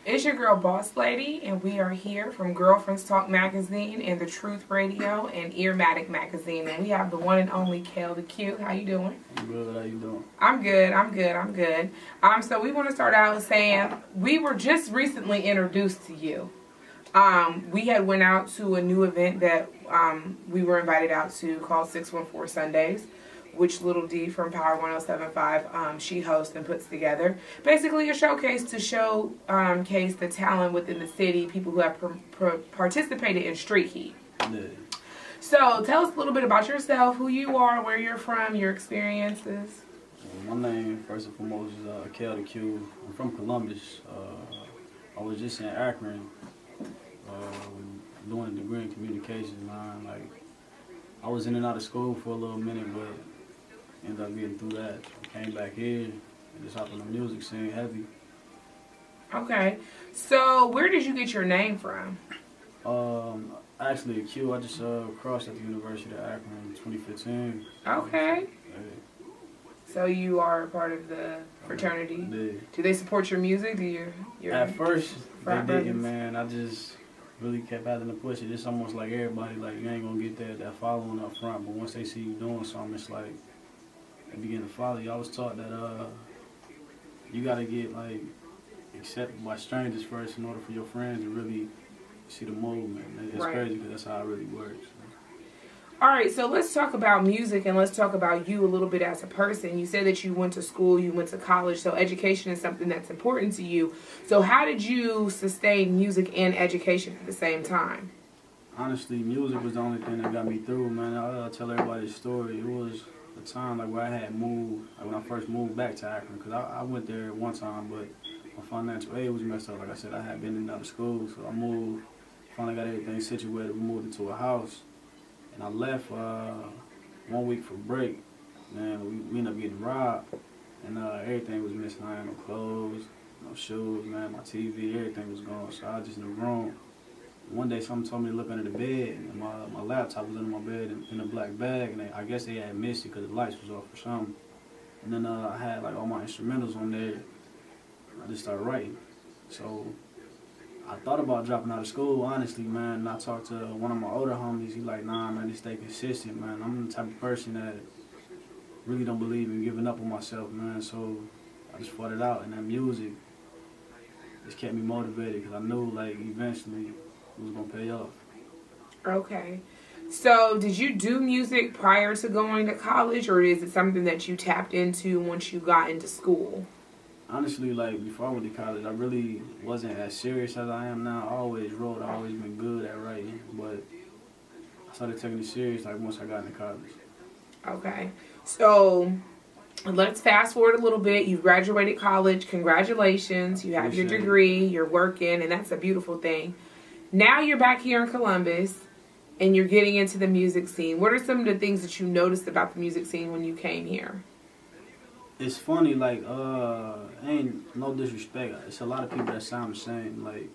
It's your girl Boss Lady, and we are here from Girlfriends Talk Magazine and The Truth Radio and Earmatic Magazine, and we have the one and only Kale Da Que. How you doing? I'm good. How you doing? I'm good. So we want to start out saying we were just recently introduced to you. We had went out to a new event that we were invited out to called 614 Sundays, which Little D from Power 1075 she hosts and puts together. Basically a showcase to showcase the talent within the city, people who have participated in Street Heat. Yeah. So tell us a little bit about yourself, who you are, where you're from, your experiences. My name, first and foremost, is Kale Da Que. I'm from Columbus. I was just in Akron doing a degree in communications, man. Like, I was in and out of school for a little minute, but ended up getting through that. Came back here and just hopped on the music scene heavy. Okay. So where did you get your name from? Actually, a Q. I just crossed at the University of Akron in 2015. Okay. Yeah. So you are a part of the fraternity. Yeah. Do they support your music? Do your At first, they frat brothers? didn't, man. I just really kept having to push it. It's almost like everybody, like, you ain't gonna get that following up front, but once they see you doing something, it's like they begin to follow you. I was taught that you gotta get, like, accepted by strangers first in order for your friends to really see the movement. It's Right. crazy because that's how it really works. All right, so let's talk about music and let's talk about you a little bit as a person. You said that you went to school, you went to college, so education is something that's important to you. So how did you sustain music and education at the same time? Honestly, music was the only thing that got me through, man. I'll tell everybody the story. It was a time like where I had moved, like when I first moved back to Akron, because I went there one time, but my financial aid was messed up. Like I said, I had been in and out of school, so I moved, finally got everything situated, we moved into a house, and I left 1 week for break. Man, we ended up getting robbed, and everything was missing. I had no clothes, no shoes, man, my TV, everything was gone, so I was just in the room. One day, someone told me to look under the bed, and my laptop was under my bed in a black bag, and I guess they had missed it because the lights was off or something. And then I had like all my instrumentals on there. I just started writing. So I thought about dropping out of school, honestly, man. And I talked to one of my older homies. He like, nah, man, just stay consistent, man. I'm the type of person that really don't believe in giving up on myself, man. So I just fought it out, and that music just kept me motivated because I knew, like, eventually it was gonna pay off. Okay. So did you do music prior to going to college, or is it something that you tapped into once you got into school? Honestly, like, before I went to college, I really wasn't as serious as I am now. I always wrote, I always been good at writing, but I started taking it serious, like, once I got into college. Okay. So let's fast forward a little bit. You graduated college. Congratulations. You have your Appreciate it. degree. You're working, and that's a beautiful thing. Now you're back here in Columbus, and you're getting into the music scene. What are some of the things that you noticed about the music scene when you came here? It's funny, like, ain't no disrespect. It's a lot of people that sound the same. Like,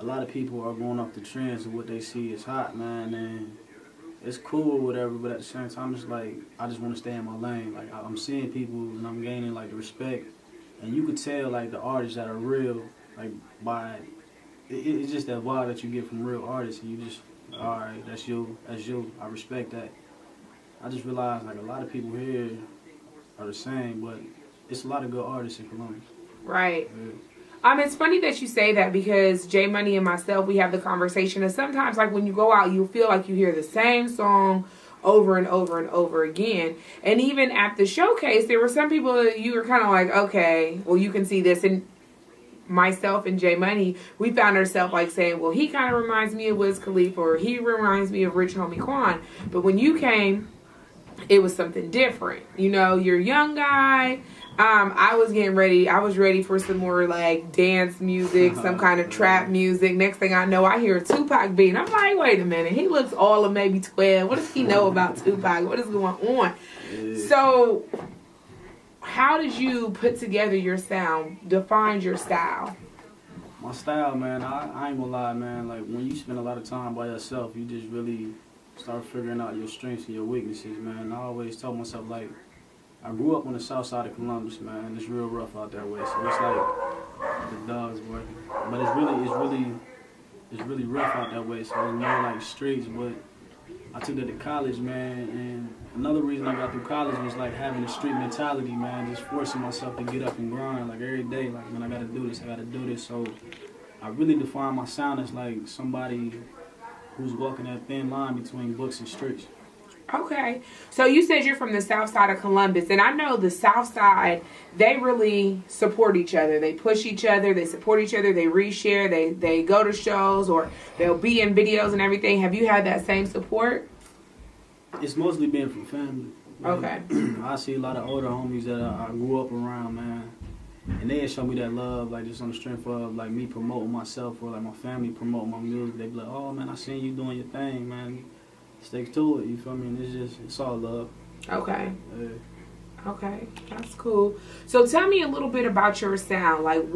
a lot of people are going off the trends of what they see is hot, man, and it's cool or whatever, but at the same time, it's like, I just want to stay in my lane. Like, I'm seeing people, and I'm gaining, like, the respect, and you could tell, like, the artists that are real, like, by, it's just that vibe that you get from real artists, and you just, all right, that's you, I respect that. I just realized, like, a lot of people here are the same, but it's a lot of good artists in Columbus. Right. Yeah. It's funny that you say that because J Money and myself, we have the conversation, and sometimes, like, when you go out, you feel like you hear the same song over and over and over again. And even at the showcase, there were some people that you were kind of like, okay, well, you can see this. And myself and J Money, we found ourselves like saying, well, he kind of reminds me of Wiz Khalifa, or he reminds me of Rich Homie Quan. But when you came, it was something different. You know, you're a young guy. I was getting ready. I was ready for some more like dance music, some kind of trap music. Next thing I know, I hear a Tupac beat. I'm like, wait a minute. He looks all of maybe 12. What does he know about Tupac? What is going on? Yeah. So how did you put together your sound? Define your style. My style, man, I ain't gonna lie, man. Like, when you spend a lot of time by yourself, you just really start figuring out your strengths and your weaknesses, man. I always tell myself, like, I grew up on the south side of Columbus, man. It's real rough out that way, so it's like the dogs, boy. but it's really rough out that way. So it's more like streets. But I took that to college, man, and another reason I got through college was like having a street mentality, man, just forcing myself to get up and grind like every day. Like, man, I gotta do this. So I really define my sound as like somebody who's walking that thin line between books and streets. Okay. So you said you're from the south side of Columbus, and I know the south side, they really support each other. They push each other, they support each other, they reshare, they go to shows, or they'll be in videos and everything. Have you had that same support? It's mostly been from family. Like, okay. I see a lot of older homies that I grew up around, man. And they show me that love, like just on the strength of like me promoting myself or like my family promoting my music. They be like, oh man, I seen you doing your thing, man. Stick to it, you feel me? And it's all love. Okay. Yeah. Okay, that's cool. So tell me a little bit about your sound. Like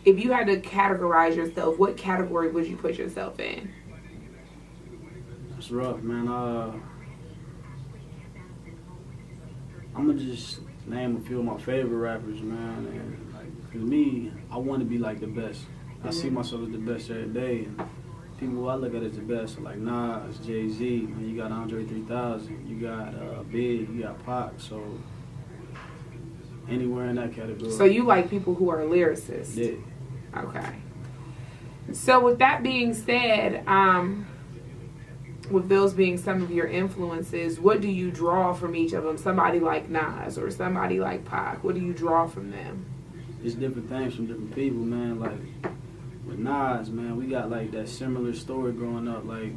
if you had to categorize yourself, what category would you put yourself in? It's rough, man. I'm gonna just name a few of my favorite rappers, man. And like for me, I want to be like the best. I see myself as the best every day. And people who I look at as the best are like Nas, Jay-Z, man. You got Andre 3000, you got Big, you got Pac. So anywhere in that category. So you like people who are lyricists? Yeah. Okay. So with that being said, with those being some of your influences, what do you draw from each of them? Somebody like Nas or somebody like Pac, what do you draw from them? It's different things from different people, man. Like with Nas, man, we got like that similar story growing up. Like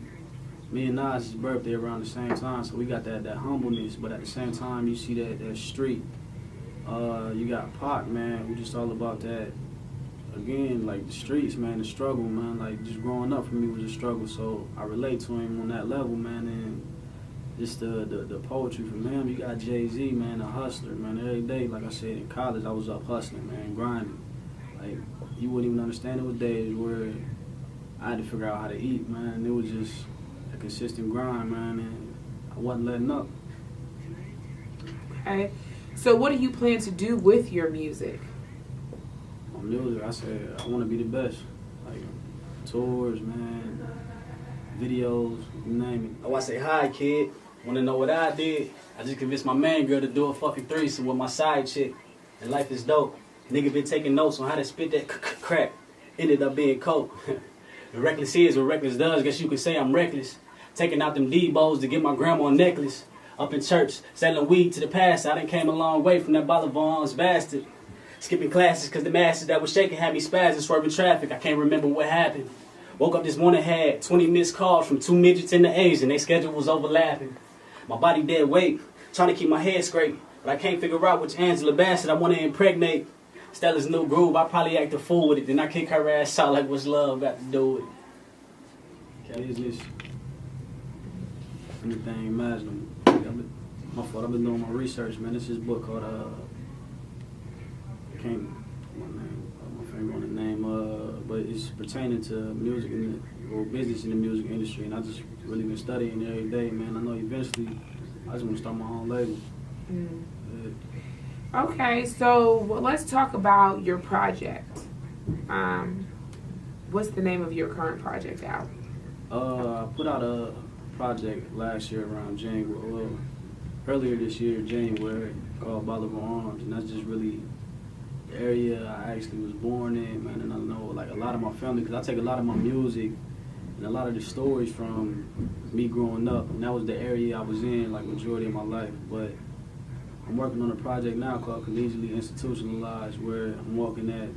me and Nas' birthday around the same time, so we got that humbleness, but at the same time you see that street. You got Pac, man, we just all about that. Again, like the streets, man, the struggle, man. Like just growing up for me was a struggle, so I relate to him on that level, man. And just the poetry from him. You got Jay-Z, man, a hustler, man. Every day, like I said, in college, I was up hustling, man, grinding. Like you wouldn't even understand. It was days where I had to figure out how to eat, man. It was just a consistent grind, man, and I wasn't letting up. Okay. So what do you plan to do with your music? Music, I said I want to be the best. Like tours, man, videos, you name it. Oh, I say hi, kid. Want to know what I did? I just convinced my man girl to do a fucking threesome with my side chick. And life is dope. Nigga been taking notes on how to spit that crack. Ended up being coke. The reckless is what reckless does. Guess you could say I'm reckless. Taking out them D-bows to get my grandma a necklace. Up in church, selling weed to the past. I done came a long way from that Bolivon's bastard. Skipping classes because the masses that was shaking had me spazzing, swerving traffic. I can't remember what happened. Woke up this morning, had 20 missed calls from 2 midgets and the Asian. Their schedule was overlapping. My body dead weight, trying to keep my head straight. But I can't figure out which Angela Bassett I want to impregnate. Stella's new groove, I probably act a fool with it. Then I kick her ass out like what's love got to do with it. It's just anything imaginable. My fault, I've been doing my research, man. This is this book called my finger on the name, but it's pertaining to music or business in the music industry, and I just really been studying it every day, man. I know eventually I just want to start my own label. Okay, so let's talk about your project. What's the name of your current project out? I put out a project last year around January, earlier this year, January, called Bolivar Arms, and that's just really the area I actually was born in, man. And I know like a lot of my family, because I take a lot of my music and a lot of the stories from me growing up, and that was the area I was in like majority of my life. But I'm working on a project now called Collegially Institutionalized, where I'm walking that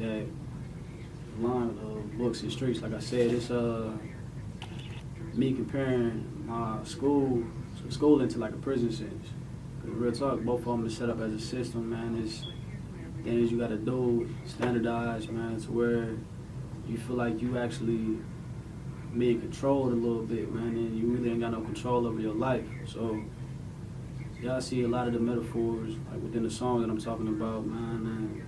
line of books and streets. Like I said, it's me comparing my school into like a prison sentence. Cause real talk, both of them are set up as a system, man. It's things you gotta do, standardized, man, to where you feel like you actually being controlled a little bit, man, and you really ain't got no control over your life. So yeah, I see a lot of the metaphors like within the song that I'm talking about, man, and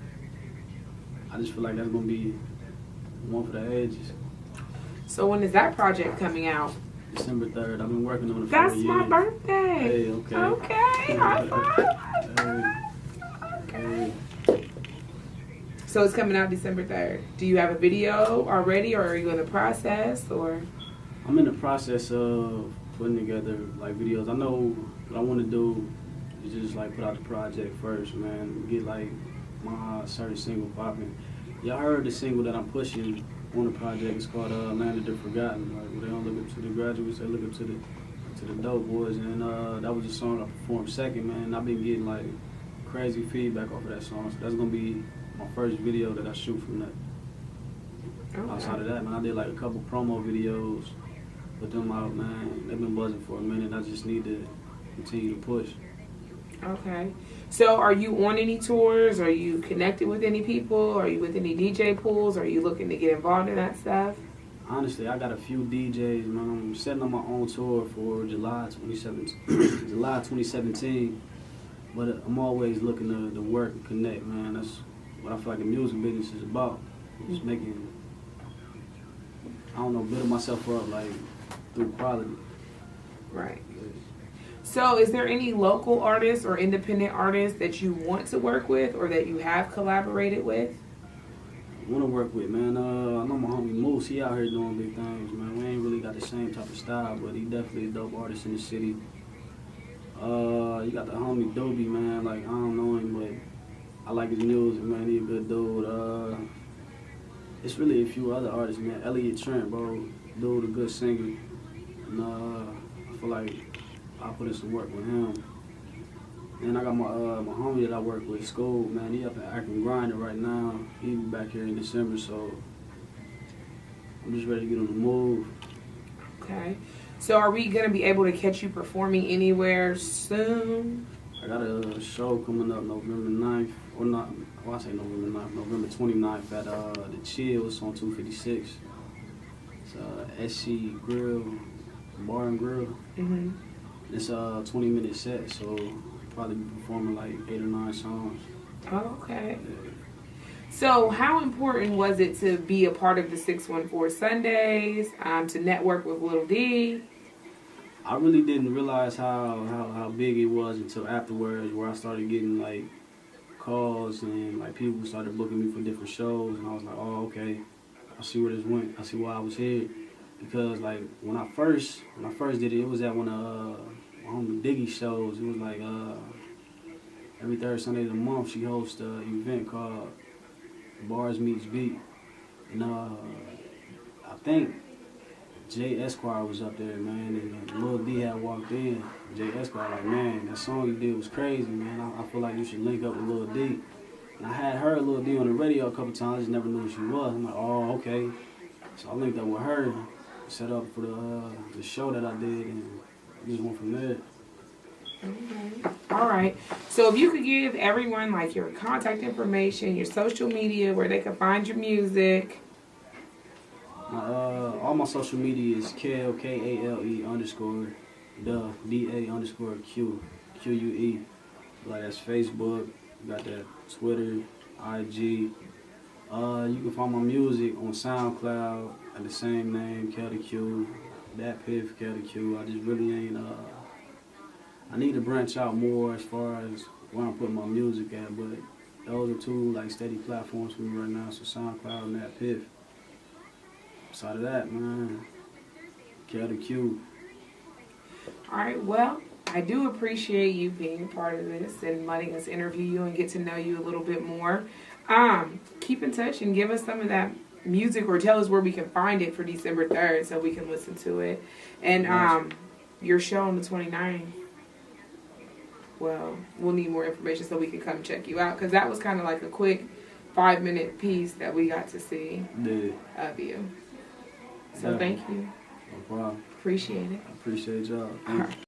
I just feel like that's gonna be one for the ages. So when is that project coming out? December 3rd. I've been working on it for That's a year. my birthday. Hey, okay. Okay, high five. Hey. So it's coming out December 3rd. Do you have a video already, or are you in the process, or? I'm in the process of putting together like videos. I know what I want to do is just like put out the project first, man. Get like my certain single popping. Y'all heard the single that I'm pushing on the project? It's called "Land of the Forgotten." Like, they don't look up to the graduates, they look up to the dope boys. And that was a song I performed second, man. And I've been getting like crazy feedback off of that song. So that's gonna be my first video that I shoot from that. Okay. Outside of that, man, I did like a couple promo videos. Put them out, man. They've been buzzing for a minute. I just need to continue to push. Okay. So are you on any tours? Are you connected with any people? Are you with any DJ pools? Are you looking to get involved in that stuff? Honestly, I got a few DJs, man. I'm setting on my own tour for July 2017. But I'm always looking to work and connect, man. That's what I feel like the music business is about. Just making, I don't know, building myself up like through quality. Right. So is there any local artists or independent artists that you want to work with or that you have collaborated with? I want to work with, man. I know my homie Moose. He out here doing big things, man. We ain't really got the same type of style, but he definitely a dope artist in the city. You got the homie Dobie, man. Like, I don't know him, but I like his music, man. He a good dude. It's really a few other artists, man. Elliot Trent, bro. Dude, a good singer. And I feel like I'll put in some work with him. And I got my homie that I work with, School, man. He up in Akron grinding right now. He be back here in December, so I'm just ready to get on the move. Okay. So are we going to be able to catch you performing anywhere soon? I got a show coming up November 9th, or not, well, I say November 9th, November 29th at the Chills on 256. It's SC Grill, Bar and Grill. Mm-hmm. It's a 20-minute set, so probably be performing like 8 or 9 songs. Oh, okay. Yeah. So how important was it to be a part of the 614 Sundays, to network with Lil D? I really didn't realize how big it was until afterwards, where I started getting like calls and like people started booking me for different shows, and I was like, oh, okay, I see where this went. I see why I was here. Because like when I first did it, it was at one of my homie Diggy shows. It was like every third Sunday of the month she hosts an event called Bars Meets Beat, and I think Jay Esquire was up there, man, and Lil D had walked in. Jay Esquire like, man, that song you did was crazy, man. I feel like you should link up with Lil D. And I had heard Lil D on the radio a couple times. I just never knew who she was. I'm like, oh, okay. So I linked up with her, set up for the show that I did, and just went from there. Okay. All right. So if you could give everyone like your contact information, your social media, where they can find your music. All my social media is Kale, Kale underscore DA underscore QUE. Like that's Facebook. Got that Twitter, IG. You can find my music on SoundCloud at the same name, Kale Da Que. That Piff, Kale Da Que. I just really ain't. I need to branch out more as far as where I'm putting my music at, but those are two like steady platforms for me right now. So SoundCloud and that Piff. Outside of that, man, Kale Da Que. All right, well, I do appreciate you being a part of this and letting us interview you and get to know you a little bit more. Keep in touch and give us some of that music, or tell us where we can find it for December 3rd so we can listen to it. And your show on the 29th. Well, we'll need more information so we can come check you out, because that was kind of like a quick 5-minute piece that we got to see of you. So thank you. No problem. Appreciate it. I appreciate y'all.